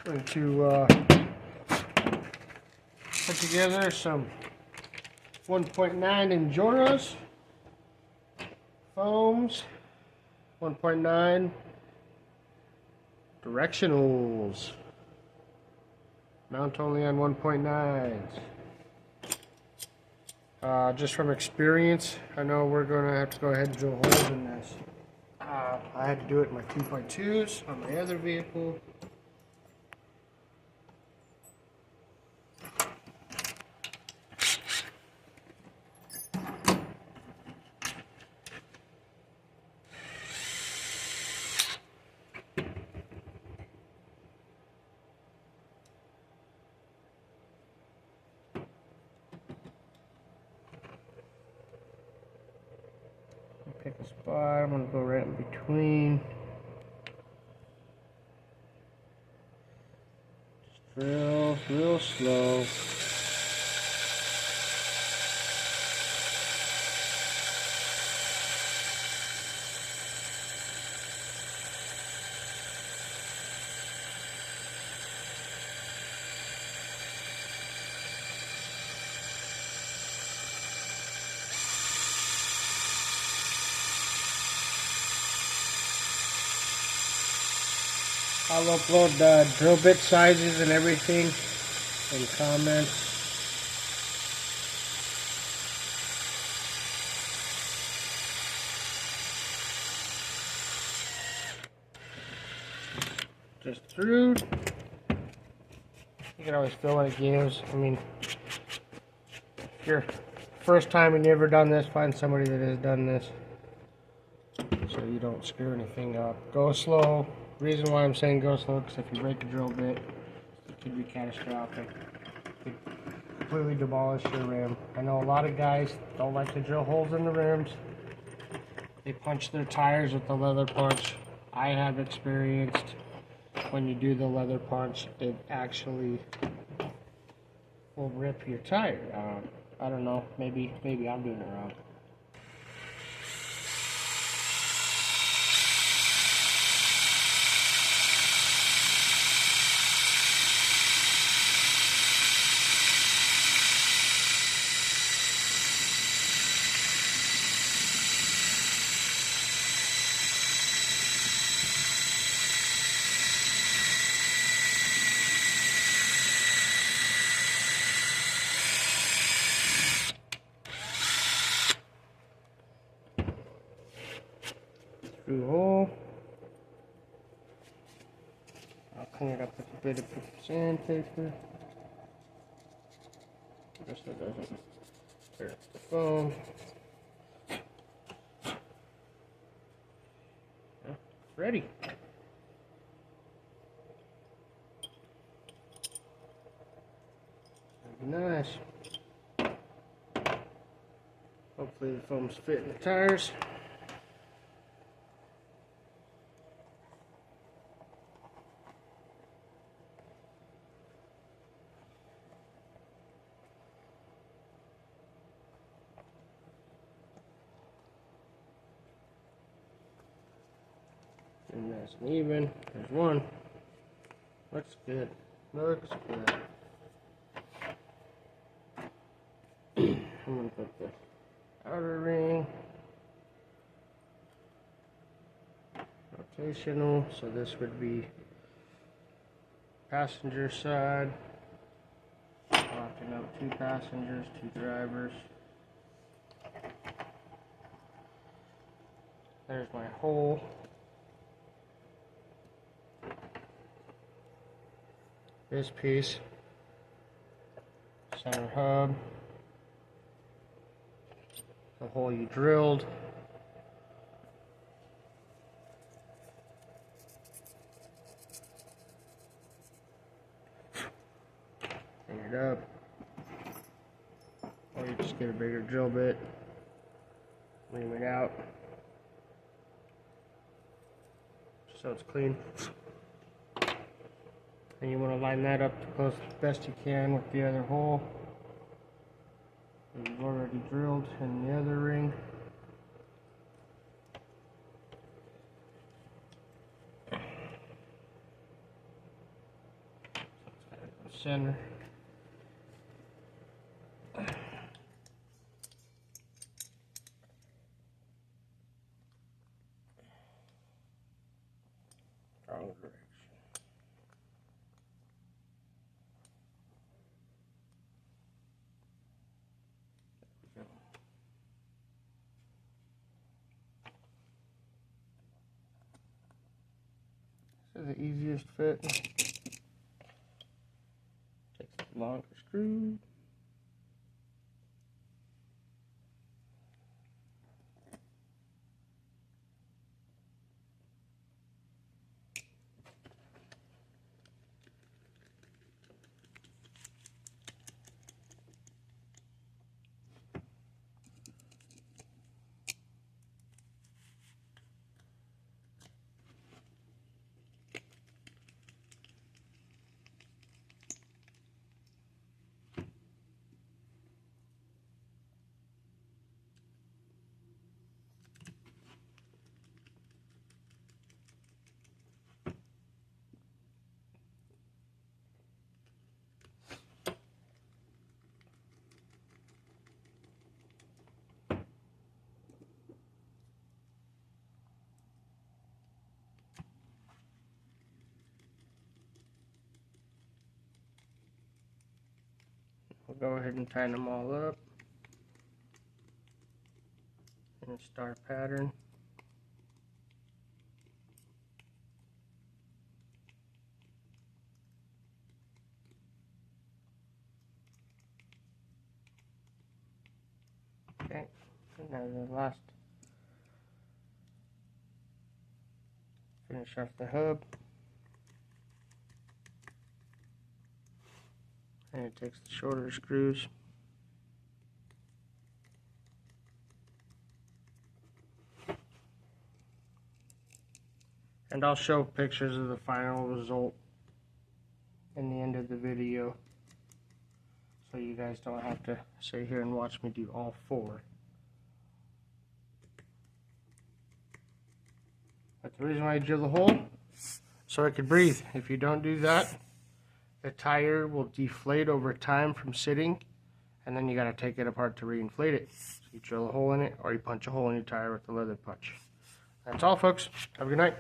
going to put together some 1.9 Injoras, foams, 1.9 directionals, mount only on 1.9s. Just from experience, I know we're going to have to go ahead and drill holes in this. I had to do it in my 3.2s on my other vehicle. Pick a spot. I'm going to go right in between. Just drill real slow. I'll upload the drill bit sizes and everything in comments. Just through. You can always feel what it gives. I mean, if you're first time and you ever done this, find somebody that has done this so you don't screw anything up. Go slow. Reason why I'm saying go slow, because if you break a drill bit, it could be catastrophic. It could completely demolish your rim. I know a lot of guys don't like to drill holes in the rims. They punch their tires with the leather punch. I have experienced when you do the leather punch, it actually will rip your tire out. I don't know, maybe I'm doing it wrong. Through the hole. I'll clean it up with a bit of sandpaper, just so it doesn't tear up the foam. Yeah, it's ready. Nice. Hopefully the foam's fitting the tires. And nice and even. There's one. Looks good. Looks good. I'm going to put the outer ring. Rotational. So this would be passenger side. Locking up 2 passengers, 2 drivers. There's my hole. This piece, center hub, the hole you drilled, clean it up, or you just get a bigger drill bit, leave it out, so it's clean. And you want to line that up as close as best you can with the other hole that you've already drilled in the other ring. center. Wrong direction. There we go. This is the easiest fit. Takes the longer screw. We'll go ahead and tighten them all up in a star pattern. Okay, and now the last, finish off the hub. And it takes the shorter screws. And I'll show pictures of the final result in the end of the video, so you guys don't have to sit here and watch me do all four. But the reason why I drill the hole, so I could breathe. If you don't do that, the tire will deflate over time from sitting, and then you got to take it apart to reinflate it. So you drill a hole in it, or you punch a hole in your tire with a leather punch. That's all, folks. Have a good night.